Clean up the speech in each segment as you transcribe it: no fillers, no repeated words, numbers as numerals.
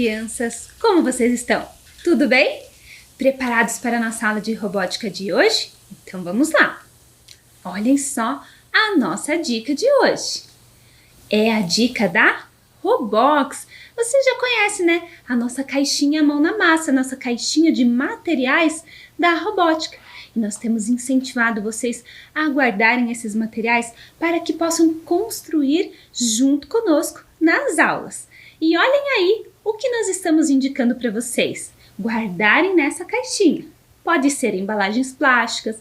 crianças! Como vocês estão? Tudo bem? Preparados para a nossa aula de robótica de hoje? Então vamos lá! Olhem só a nossa dica de hoje. É a dica da Robox. Você já conhece, né? A nossa caixinha mão na massa, a nossa caixinha de materiais da robótica. E nós temos incentivado vocês a guardarem esses materiais para que possam construir junto conosco nas aulas. E olhem aí o que nós estamos indicando para vocês. Guardarem nessa caixinha. Pode ser embalagens plásticas,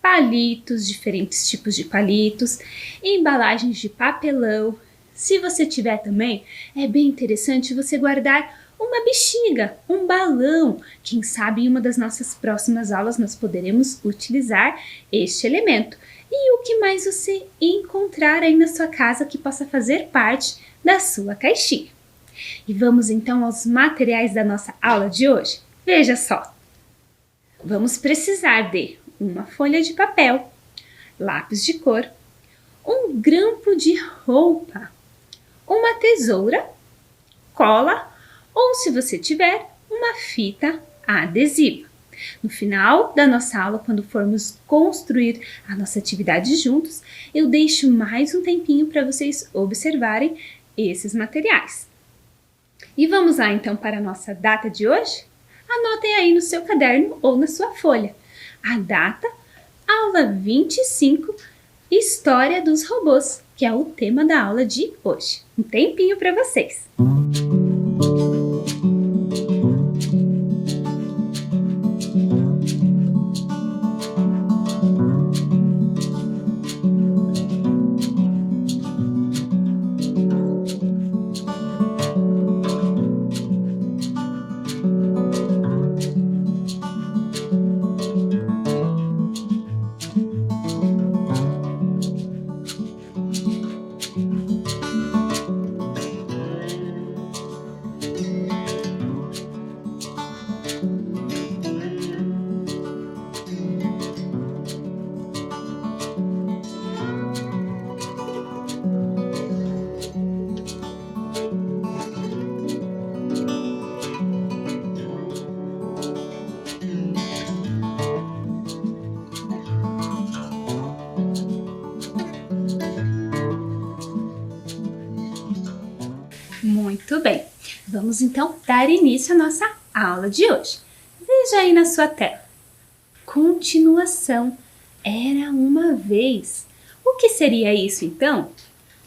palitos, diferentes tipos de palitos, embalagens de papelão. Se você tiver também, é bem interessante você guardar uma bexiga, um balão. Quem sabe em uma das nossas próximas aulas nós poderemos utilizar este elemento. E o que mais você encontrar aí na sua casa que possa fazer parte da sua caixinha. E vamos então aos materiais da nossa aula de hoje. Veja só, vamos precisar de uma folha de papel, lápis de cor, um grampo de roupa, uma tesoura, cola ou, se você tiver, uma fita adesiva. No final da nossa aula, quando formos construir a nossa atividade juntos, eu deixo mais um tempinho para vocês observarem esses materiais. E vamos lá então para a nossa data de hoje? Anotem aí no seu caderno ou na sua folha. A data, aula 25, História dos Robôs, que é o tema da aula de hoje. Um tempinho para vocês. Muito bem, vamos então dar início à nossa aula de hoje. Veja aí na sua tela. Continuação. Era uma vez. O que seria isso então?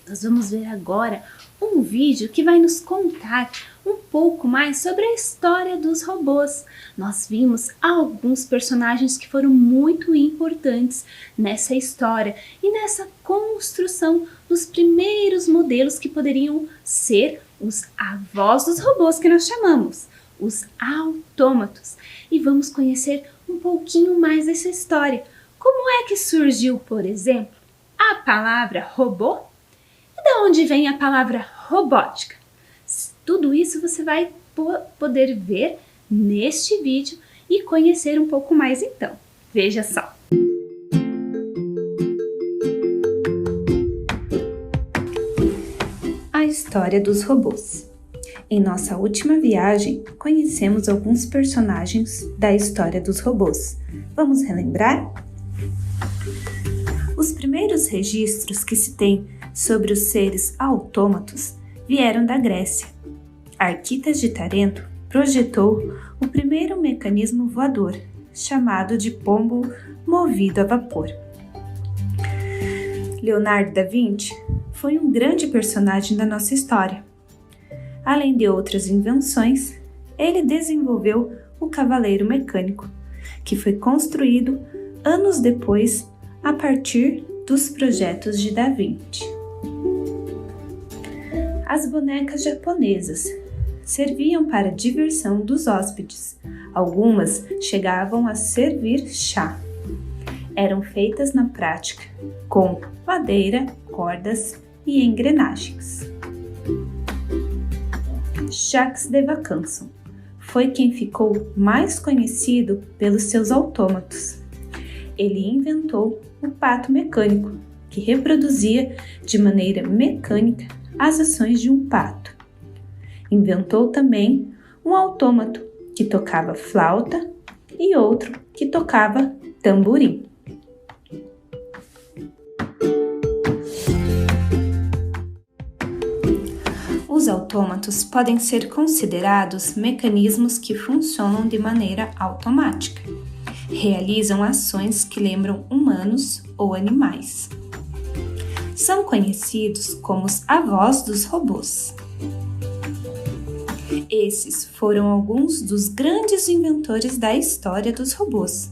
Nós vamos ver agora um vídeo que vai nos contar um pouco mais sobre a história dos robôs. Nós vimos alguns personagens que foram muito importantes nessa história e nessa construção dos primeiros modelos que poderiam ser os avós dos robôs que nós chamamos, os autômatos. E vamos conhecer um pouquinho mais dessa história. Como é que surgiu, por exemplo, a palavra robô? E de onde vem a palavra robótica? Tudo isso você vai poder ver neste vídeo e conhecer um pouco mais então. Veja só. A história dos robôs. Em nossa última viagem, conhecemos alguns personagens da história dos robôs. Vamos relembrar? Os primeiros registros que se tem sobre os seres autômatos vieram da Grécia. Arquitas de Tarento projetou o primeiro mecanismo voador, chamado de pombo movido a vapor. Leonardo da Vinci foi um grande personagem da nossa história. Além de outras invenções, ele desenvolveu o cavaleiro mecânico, que foi construído anos depois a partir dos projetos de Da Vinci. As bonecas japonesas serviam para a diversão dos hóspedes. Algumas chegavam a servir chá. Eram feitas na prática com madeira, cordas e engrenagens. Jacques de Vaccanson foi quem ficou mais conhecido pelos seus autômatos. Ele inventou o pato mecânico, que reproduzia de maneira mecânica as ações de um pato. inventou também um autômato que tocava flauta e outro que tocava tamborim. Os autômatos podem ser considerados mecanismos que funcionam de maneira automática. Realizam ações que lembram humanos ou animais. São conhecidos como os avós dos robôs. Esses foram alguns dos grandes inventores da história dos robôs.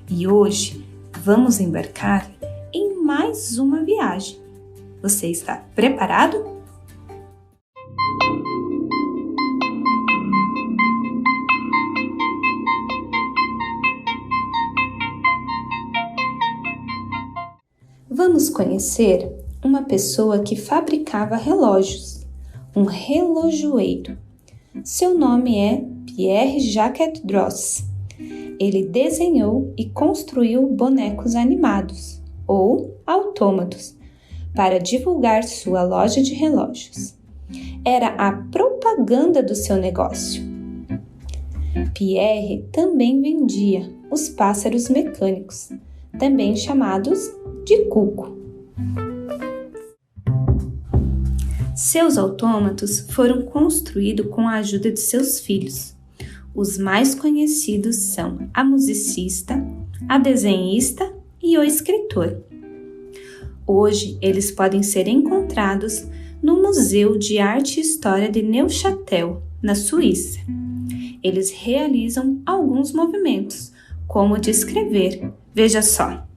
E hoje vamos embarcar em mais uma viagem. Você está preparado? Vamos conhecer uma pessoa que fabricava relógios, um relojoeiro. Seu nome é Pierre-Jacques Droz. Ele desenhou e construiu bonecos animados, ou autômatos, para divulgar sua loja de relógios. Era a propaganda do seu negócio. Pierre também vendia os pássaros mecânicos, também chamados de cuco. Seus autômatos foram construídos com a ajuda de seus filhos. Os mais conhecidos são a musicista, a desenhista e o escritor. Hoje, eles podem ser encontrados no Museu de Arte e História de Neuchâtel, na Suíça. Eles realizam alguns movimentos, como o de escrever. Veja só.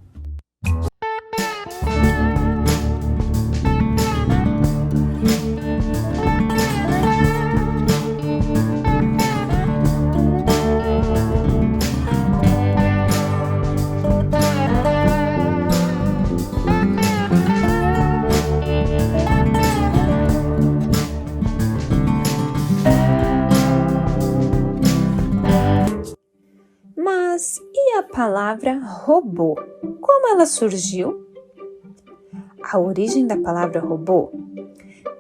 Mas e a palavra robô? Como ela surgiu? A origem da palavra robô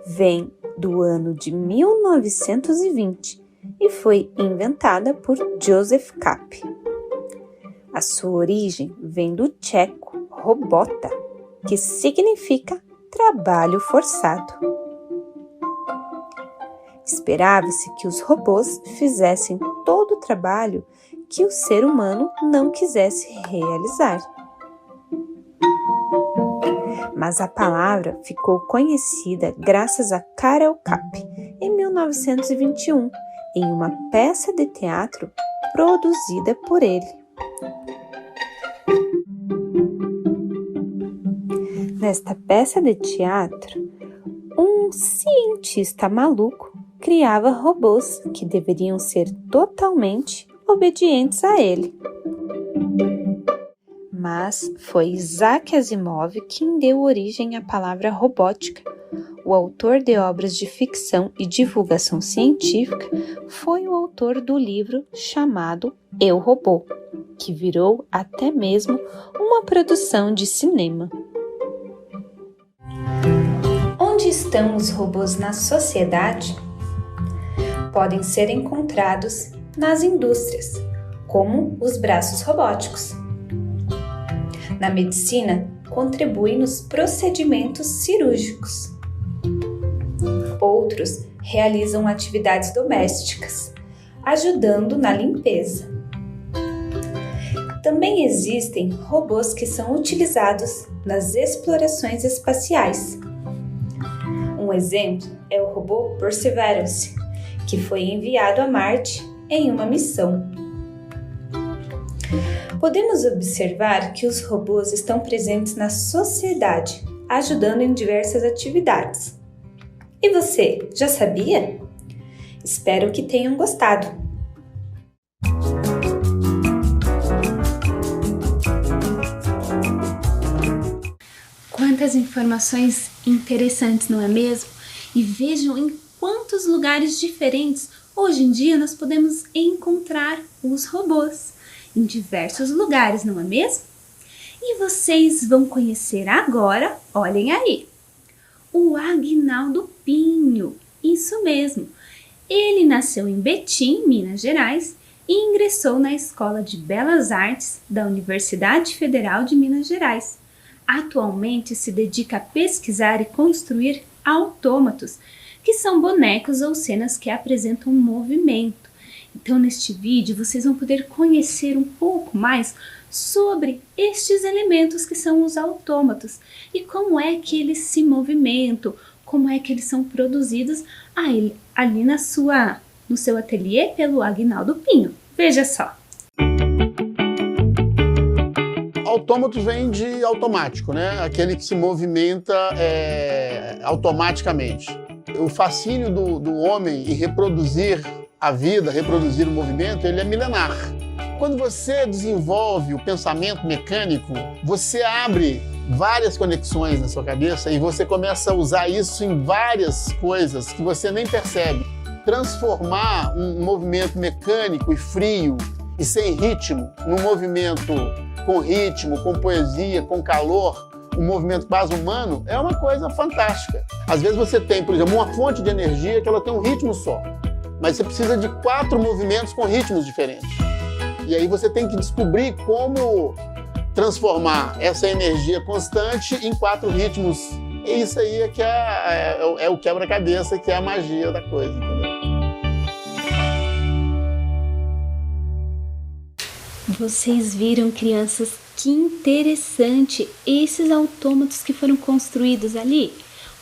vem do ano de 1920 e foi inventada por Joseph Kapp. A sua origem vem do tcheco robota, que significa trabalho forçado. Esperava-se que os robôs fizessem todo o trabalho que o ser humano não quisesse realizar. Mas a palavra ficou conhecida graças a Karel Kapp em 1921, em uma peça de teatro produzida por ele. Nesta peça de teatro, um cientista maluco criava robôs que deveriam ser totalmente obedientes a ele. Mas foi Isaac Asimov quem deu origem à palavra robótica. O autor de obras de ficção e divulgação científica foi o autor do livro chamado Eu, Robô, que virou até mesmo uma produção de cinema. Onde estão os robôs na sociedade? Podem ser encontrados nas indústrias, como os braços robóticos. Na medicina, contribuem nos procedimentos cirúrgicos. Outros realizam atividades domésticas, ajudando na limpeza. Também existem robôs que são utilizados nas explorações espaciais. Um exemplo é o robô Perseverance, que foi enviado a Marte em uma missão. Podemos observar que os robôs estão presentes na sociedade, ajudando em diversas atividades. E você, já sabia? Espero que tenham gostado. Quantas informações interessantes, não é mesmo? E vejam em quantos lugares diferentes hoje em dia nós podemos encontrar os robôs. Em diversos lugares, não é mesmo? E vocês vão conhecer agora, olhem aí, o Aguinaldo Pinho. Isso mesmo, Ele nasceu em Betim, Minas Gerais, e ingressou na Escola de Belas Artes da Universidade Federal de Minas Gerais. Atualmente se dedica a pesquisar e construir autômatos, que são bonecos ou cenas que apresentam movimento. Então, neste vídeo, vocês vão poder conhecer um pouco mais sobre estes elementos que são os autômatos e como é que eles se movimentam, como é que eles são produzidos ali no seu ateliê pelo Aguinaldo Pinho. Veja só. Autômato vem de automático, né? Aquele que se movimenta automaticamente. O fascínio do homem em reproduzir a vida, reproduzir o movimento, ele é milenar. Quando você desenvolve o pensamento mecânico, você abre várias conexões na sua cabeça e você começa a usar isso em várias coisas que você nem percebe. Transformar um movimento mecânico e frio e sem ritmo num movimento com ritmo, com poesia, com calor, um movimento quase humano, é uma coisa fantástica. Às vezes você tem, por exemplo, uma fonte de energia que ela tem um ritmo só, mas você precisa de 4 movimentos com ritmos diferentes. E aí você tem que descobrir como transformar essa energia constante em 4 ritmos. E isso aí é o quebra-cabeça, que é a magia da coisa, entendeu? Vocês viram, crianças, que interessante esses autômatos que foram construídos ali?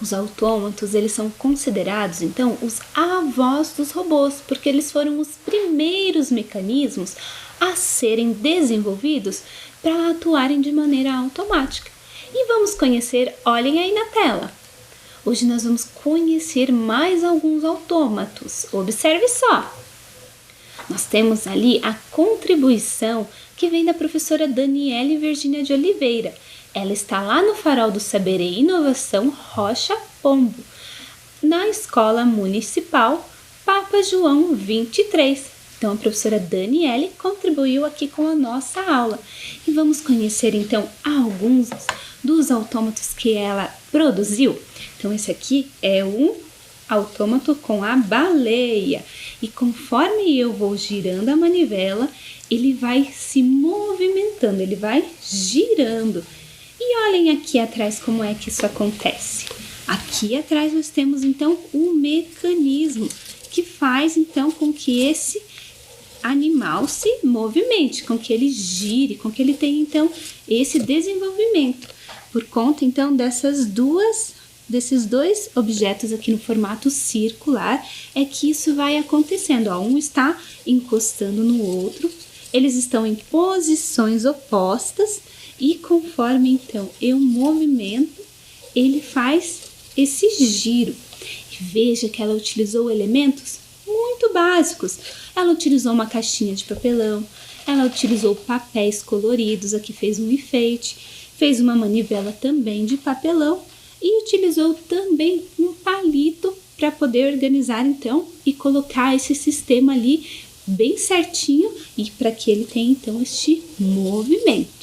Os autômatos, eles são considerados, então, os avós dos robôs, porque eles foram os primeiros mecanismos a serem desenvolvidos para atuarem de maneira automática. E vamos conhecer, olhem aí na tela. Hoje nós vamos conhecer mais alguns autômatos. Observe só. Nós temos ali a contribuição que vem da professora Daniele Virgínia de Oliveira. Ela está lá no Farol do Saber e Inovação Rocha Pombo, na Escola Municipal Papa João 23. Então, a professora Daniele contribuiu aqui com a nossa aula. E vamos conhecer, então, alguns dos autômatos que ela produziu. Então, esse aqui é um autômato com a baleia. E conforme eu vou girando a manivela, ele vai se movimentando, ele vai girando. E olhem aqui atrás como é que isso acontece. Aqui atrás nós temos, então, um mecanismo que faz, então, com que esse animal se movimente, com que ele gire, com que ele tenha, então, esse desenvolvimento. Por conta, então, desses dois objetos aqui no formato circular, é que isso vai acontecendo. Ó, um está encostando no outro, eles estão em posições opostas e conforme, então, eu movimento, ele faz esse giro. E veja que ela utilizou elementos muito básicos. Ela utilizou uma caixinha de papelão, ela utilizou papéis coloridos, aqui fez um enfeite, fez uma manivela também de papelão e utilizou também um palito para poder organizar, então, e colocar esse sistema ali bem certinho e para que ele tenha, então, este movimento.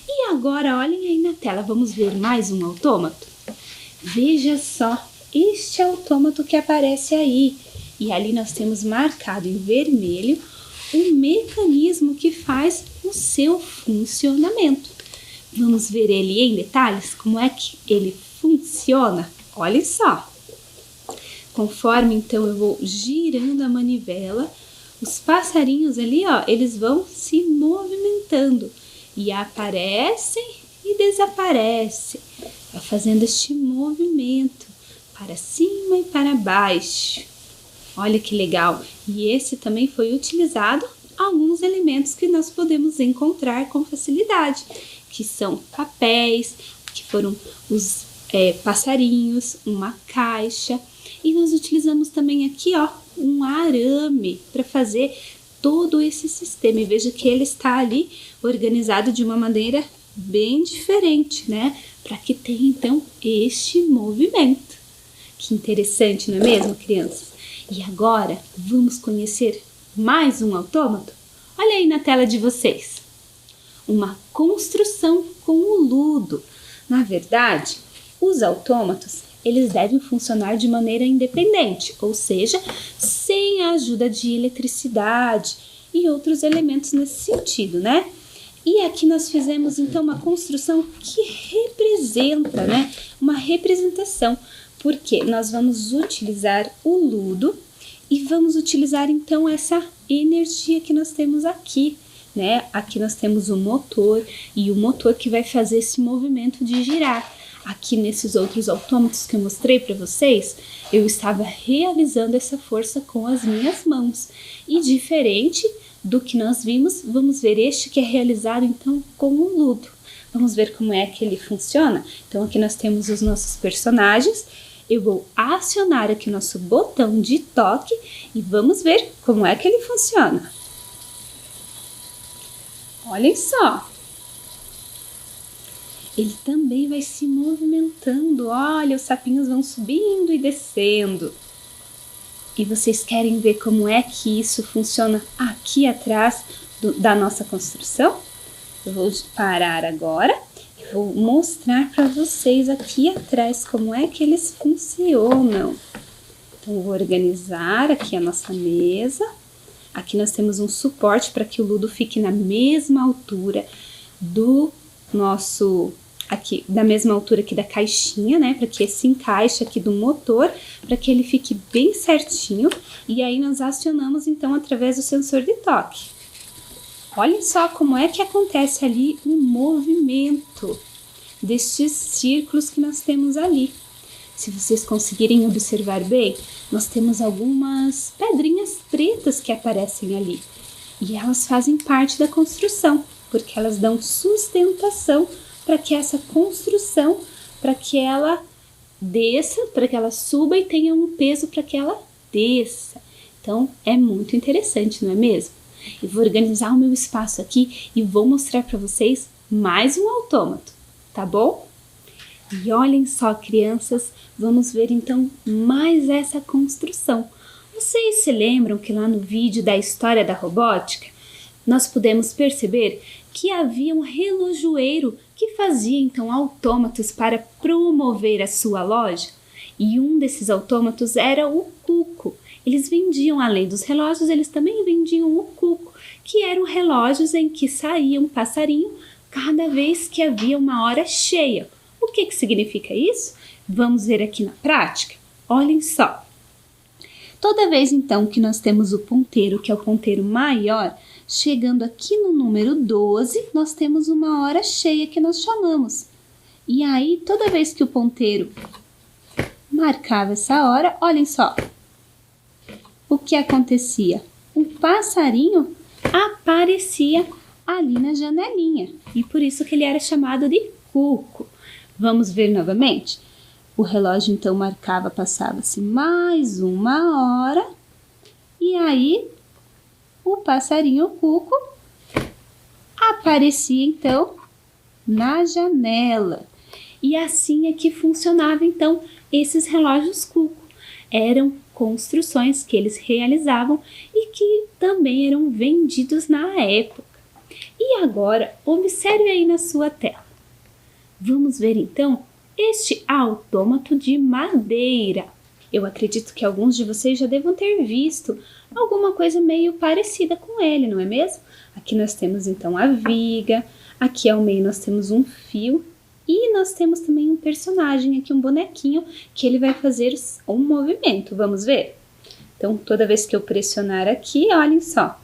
E agora, olhem aí na tela, vamos ver mais um autômato? Veja só este autômato que aparece aí. E ali nós temos marcado em vermelho um mecanismo que faz o seu funcionamento. Vamos ver ele em detalhes, como é que ele funciona? Olha só. Conforme, então, eu vou girando a manivela, os passarinhos ali, ó, eles vão se movimentando e aparecem e desaparecem, fazendo este movimento para cima e para baixo. Olha que legal! E esse também foi utilizado alguns elementos que nós podemos encontrar com facilidade, que são papéis, que foram os passarinhos, uma caixa, e nós utilizamos também aqui, ó, um arame para fazer todo esse sistema. E veja que ele está ali organizado de uma maneira bem diferente, né? Para que tenha, então, este movimento. Que interessante, não é mesmo, crianças? E agora, vamos conhecer mais um autômato? Olha aí na tela de vocês. Uma construção com o ludo. Na verdade, os autômatos, eles devem funcionar de maneira independente, ou seja, sem a ajuda de eletricidade e outros elementos nesse sentido, né? E aqui nós fizemos então uma construção que representa, né? Uma representação, porque nós vamos utilizar o ludo e vamos utilizar então essa energia que nós temos aqui, né? Aqui nós temos o motor e o motor que vai fazer esse movimento de girar. Aqui nesses outros autômatos que eu mostrei para vocês, eu estava realizando essa força com as minhas mãos. E diferente do que nós vimos, vamos ver este que é realizado então com o ludo. Vamos ver como é que ele funciona? Então aqui nós temos os nossos personagens. Eu vou acionar aqui o nosso botão de toque e vamos ver como é que ele funciona. Olhem só! Ele também vai se movimentando. Olha, os sapinhos vão subindo e descendo. E vocês querem ver como é que isso funciona aqui atrás da nossa construção? Eu vou parar agora e vou mostrar para vocês aqui atrás como é que eles funcionam. Então, eu vou organizar aqui a nossa mesa. Aqui nós temos um suporte para que o ludo fique na mesma altura do nosso... aqui, da mesma altura aqui da caixinha, né, para que se encaixe aqui do motor, para que ele fique bem certinho, e aí nós acionamos então através do sensor de toque. Olhem só como é que acontece ali o movimento destes círculos que nós temos ali. Se vocês conseguirem observar bem, nós temos algumas pedrinhas pretas que aparecem ali, e elas fazem parte da construção, porque elas dão sustentação para que essa construção, para que ela desça, para que ela suba e tenha um peso para que ela desça. Então, é muito interessante, não é mesmo? Eu vou organizar o meu espaço aqui e vou mostrar para vocês mais um autômato, tá bom? E olhem só, crianças, vamos ver então mais essa construção. Vocês se lembram que lá no vídeo da história da robótica, nós pudemos perceber que havia um relojoeiro que fazia então autômatos para promover a sua loja, e um desses autômatos era o cuco. Eles vendiam, além dos relógios, eles também vendiam o cuco, que eram relógios em que saía um passarinho cada vez que havia uma hora cheia. O que significa isso? Vamos ver aqui na prática. Olhem só. Toda vez então que nós temos o ponteiro, que é o ponteiro maior, chegando aqui no número 12, nós temos uma hora cheia que nós chamamos. E aí, toda vez que o ponteiro marcava essa hora, olhem só. O que acontecia? Um passarinho aparecia ali na janelinha. E por isso que ele era chamado de cuco. Vamos ver novamente? O relógio então marcava, passava-se mais uma hora. E aí, o passarinho cuco aparecia então na janela. E assim é que funcionava então esses relógios cuco. Eram construções que eles realizavam e que também eram vendidos na época. E agora, observe aí na sua tela. Vamos ver então este autômato de madeira. Eu acredito que alguns de vocês já devam ter visto alguma coisa meio parecida com ele, não é mesmo? Aqui nós temos então a viga, aqui ao meio nós temos um fio e nós temos também um personagem aqui, um bonequinho, que ele vai fazer um movimento. Vamos ver? Então, toda vez que eu pressionar aqui, olhem só,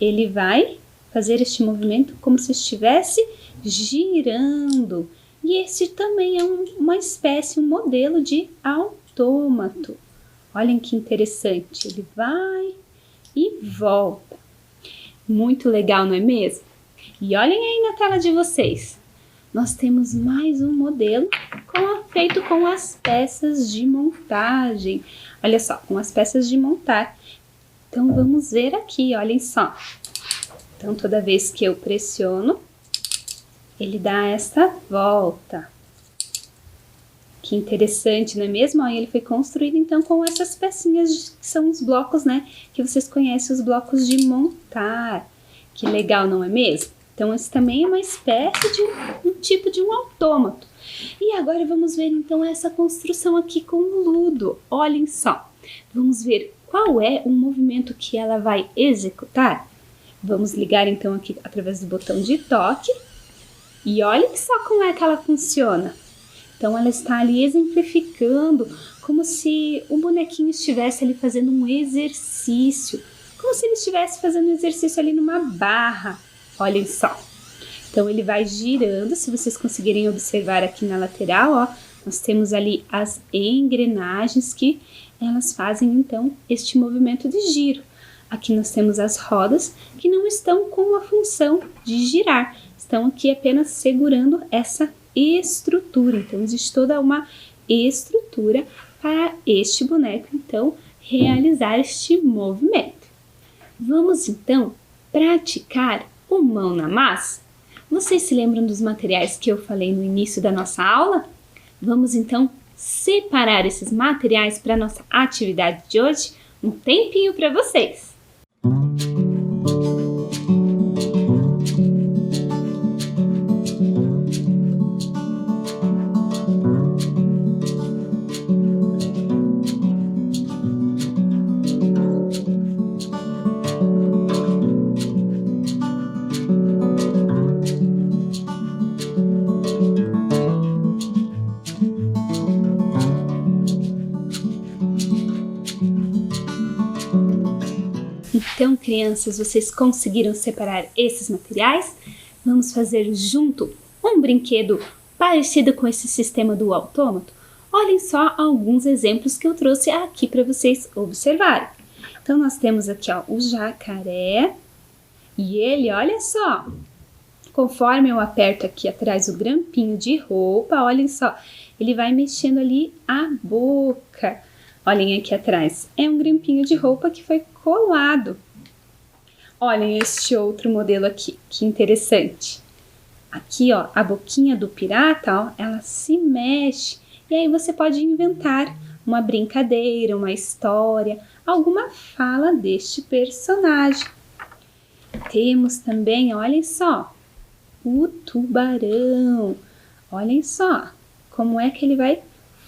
ele vai fazer este movimento como se estivesse girando. E esse também é uma espécie, um modelo de autômato. Olhem que interessante, ele vai e volta. Muito legal, não é mesmo? E olhem aí na tela de vocês. Nós temos mais um modelo feito com as peças de montagem. Olha só, com as peças de montar. Então, vamos ver aqui, olhem só. Então, toda vez que eu pressiono, ele dá essa volta. Que interessante, não é mesmo? Ele foi construído, então, com essas pecinhas que são os blocos, né? Que vocês conhecem, os blocos de montar. Que legal, não é mesmo? Então, esse também é uma espécie de um tipo de um autômato. E agora vamos ver então essa construção aqui com o Ludo. Olhem só, vamos ver qual é o movimento que ela vai executar. Vamos ligar então aqui através do botão de toque e olhem só como é que ela funciona. Então ela está ali exemplificando como se o bonequinho estivesse ali fazendo um exercício, como se ele estivesse fazendo um exercício ali numa barra. Olhem só. Então ele vai girando, se vocês conseguirem observar aqui na lateral, ó, nós temos ali as engrenagens que elas fazem então este movimento de giro. Aqui nós temos as rodas que não estão com a função de girar, estão aqui apenas segurando essa estrutura. Então existe toda uma estrutura para este boneco então realizar este movimento. Vamos então praticar o mão na massa? Vocês se lembram dos materiais que eu falei no início da nossa aula? Vamos então separar esses materiais para a nossa atividade de hoje? Um tempinho para vocês! Então, crianças, vocês conseguiram separar esses materiais? Vamos fazer junto um brinquedo parecido com esse sistema do autômato? Olhem só alguns exemplos que eu trouxe aqui para vocês observarem. Então, nós temos aqui ó, o jacaré e ele, olha só, conforme eu aperto aqui atrás o grampinho de roupa, olhem só, ele vai mexendo ali a boca. Olhem aqui atrás, é um grampinho de roupa que foi colado. Olhem este outro modelo aqui, que interessante. Aqui, ó, a boquinha do pirata, ó, ela se mexe. E aí você pode inventar uma brincadeira, uma história, alguma fala deste personagem. Temos também, olhem só, o tubarão. Olhem só como é que ele vai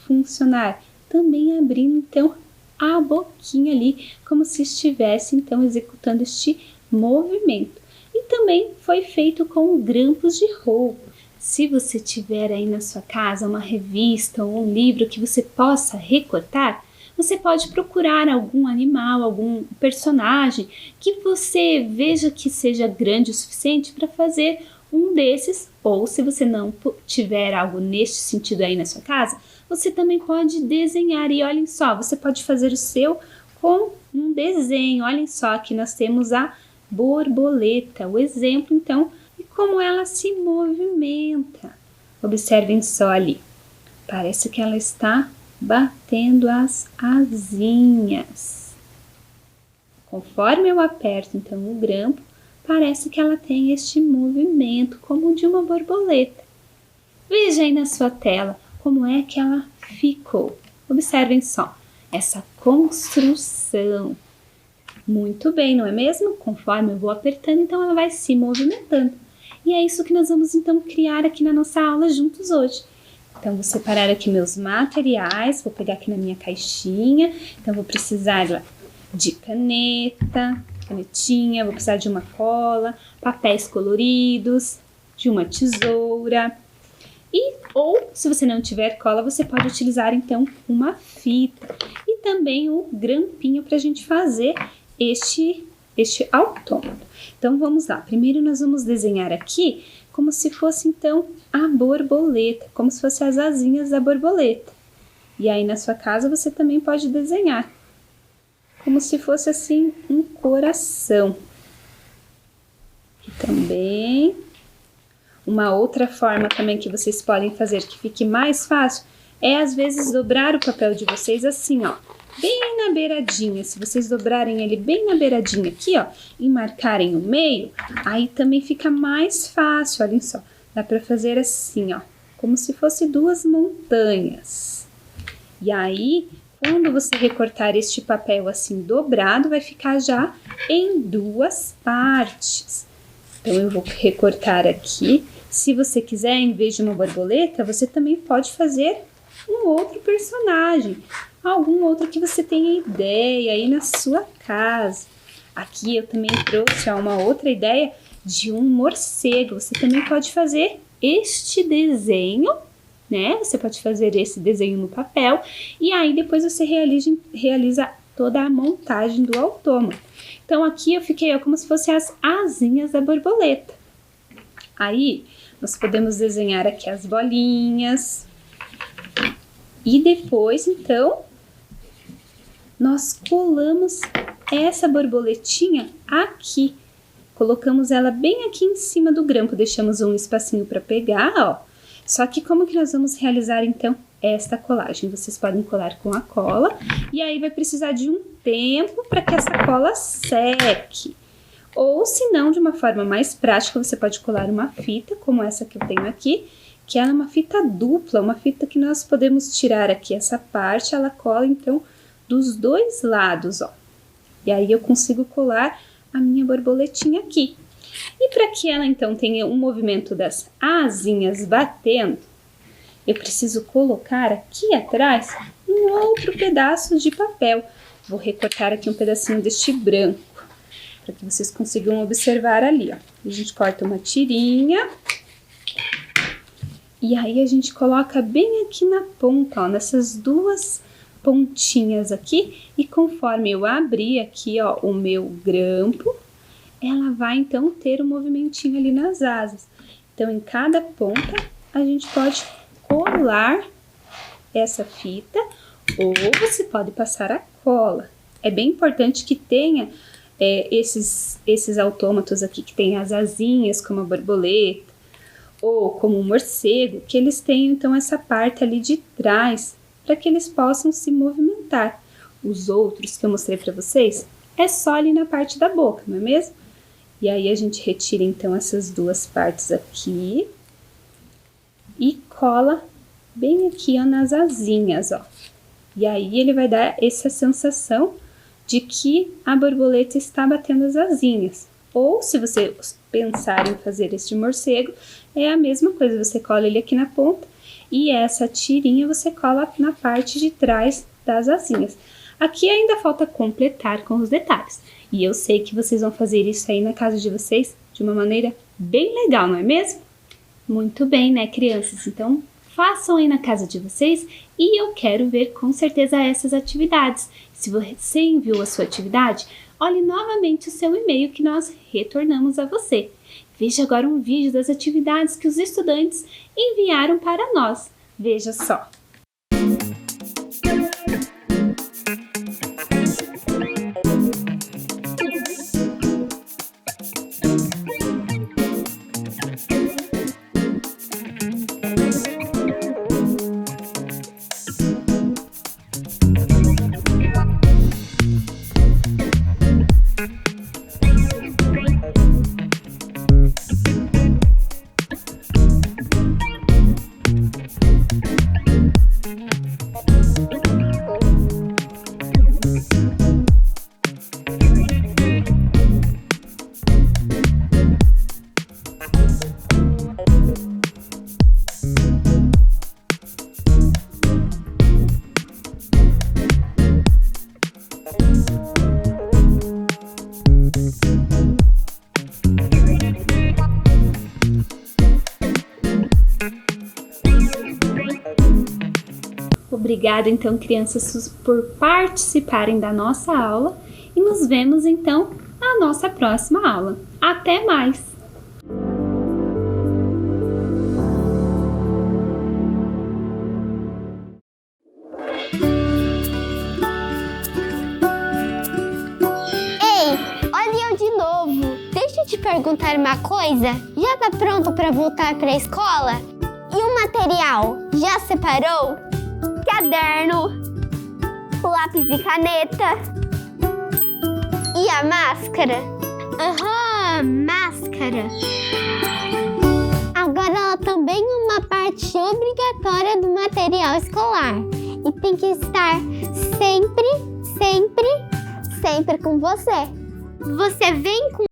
funcionar. Também abrindo, então, a boquinha ali, como se estivesse, então, executando este movimento. E também foi feito com grampos de roupa. Se você tiver aí na sua casa uma revista ou um livro que você possa recortar, você pode procurar algum animal, algum personagem que você veja que seja grande o suficiente para fazer um desses, ou se você não tiver algo neste sentido aí na sua casa, você também pode desenhar e olhem só, você pode fazer o seu com um desenho. Olhem só, aqui nós temos a borboleta, o exemplo então de como ela se movimenta. Observem só ali, parece que ela está batendo as asinhas. Conforme eu aperto então o grampo, parece que ela tem este movimento como de uma borboleta. Veja aí na sua tela como é que ela ficou. Observem só essa construção. Muito bem, não é mesmo? Conforme eu vou apertando, então ela vai se movimentando. E é isso que nós vamos então criar aqui na nossa aula juntos hoje. Então, vou separar aqui meus materiais, vou pegar aqui na minha caixinha. Então, vou precisar de canetinha, vou precisar de uma cola, papéis coloridos, de uma tesoura. Ou, se você não tiver cola, você pode utilizar então uma fita. E também o grampinho para a gente fazer este autômato. Então, vamos lá. Primeiro, nós vamos desenhar aqui como se fosse, então, a borboleta, como se fossem as asinhas da borboleta. E aí, na sua casa, você também pode desenhar como se fosse, assim, um coração. E também, uma outra forma também que vocês podem fazer que fique mais fácil é, às vezes, dobrar o papel de vocês assim, ó, bem na beiradinha. Se vocês dobrarem ele bem na beiradinha aqui, ó, e marcarem o meio, aí também fica mais fácil, olhem só. Dá para fazer assim, ó, como se fosse duas montanhas. E aí, quando você recortar este papel assim dobrado, vai ficar já em duas partes. Então eu vou recortar aqui. Se você quiser, em vez de uma borboleta, você também pode fazer um outro personagem, algum outro que você tenha ideia aí na sua casa. Aqui eu também trouxe uma outra ideia de um morcego. Você também pode fazer este desenho, né? Você pode fazer esse desenho no papel e aí depois você realiza toda a montagem do autômato. Então aqui eu fiquei como se fossem as asinhas da borboleta. Aí nós podemos desenhar aqui as bolinhas e depois então nós colamos essa borboletinha aqui. Colocamos ela bem aqui em cima do grampo, deixamos um espacinho para pegar, ó. Só que como que nós vamos realizar então esta colagem? Vocês podem colar com a cola e aí vai precisar de um tempo para que essa cola seque. Ou se não, de uma forma mais prática, você pode colar uma fita, como essa que eu tenho aqui, que é uma fita dupla, uma fita que nós podemos tirar aqui essa parte, ela cola então dos dois lados, ó. E aí eu consigo colar a minha borboletinha aqui. E para que ela então tenha um movimento das asinhas batendo, eu preciso colocar aqui atrás um outro pedaço de papel. Vou recortar aqui um pedacinho deste branco, para que vocês consigam observar ali, ó. A gente corta uma tirinha e aí a gente coloca bem aqui na ponta, ó, nessas duas pontinhas aqui, e conforme eu abrir aqui, ó, o meu grampo, ela vai então ter um movimentinho ali nas asas. Então em cada ponta a gente pode colar essa fita ou você pode passar a cola. É bem importante que tenha esses autômatos aqui que tem as asinhas, como a borboleta ou como um morcego, que eles tenham então essa parte ali de trás para que eles possam se movimentar. Os outros que eu mostrei para vocês é só ali na parte da boca, não é mesmo? E aí a gente retira então essas duas partes aqui e cola bem aqui, ó, nas asinhas, ó. E aí ele vai dar essa sensação de que a borboleta está batendo as asinhas. Ou se você pensar em fazer este morcego, é a mesma coisa, você cola ele aqui na ponta e essa tirinha você cola na parte de trás das asinhas. Aqui ainda falta completar com os detalhes. E eu sei que vocês vão fazer isso aí na casa de vocês de uma maneira bem legal, não é mesmo? Muito bem, né, crianças? Então, façam aí na casa de vocês e eu quero ver com certeza essas atividades. Se você enviou a sua atividade, olhe novamente o seu e-mail que nós retornamos a você. Veja agora um vídeo das atividades que os estudantes enviaram para nós. Veja só. Obrigada, então, crianças, por participarem da nossa aula e nos vemos, então, na nossa próxima aula. Até mais! Ei, olha eu de novo! Deixa eu te perguntar uma coisa. Já tá pronto para voltar para a escola? E o material? Já separou? Caderno, lápis e caneta e a máscara. Máscara. Agora ela também é uma parte obrigatória do material escolar e tem que estar sempre com você. Você vem com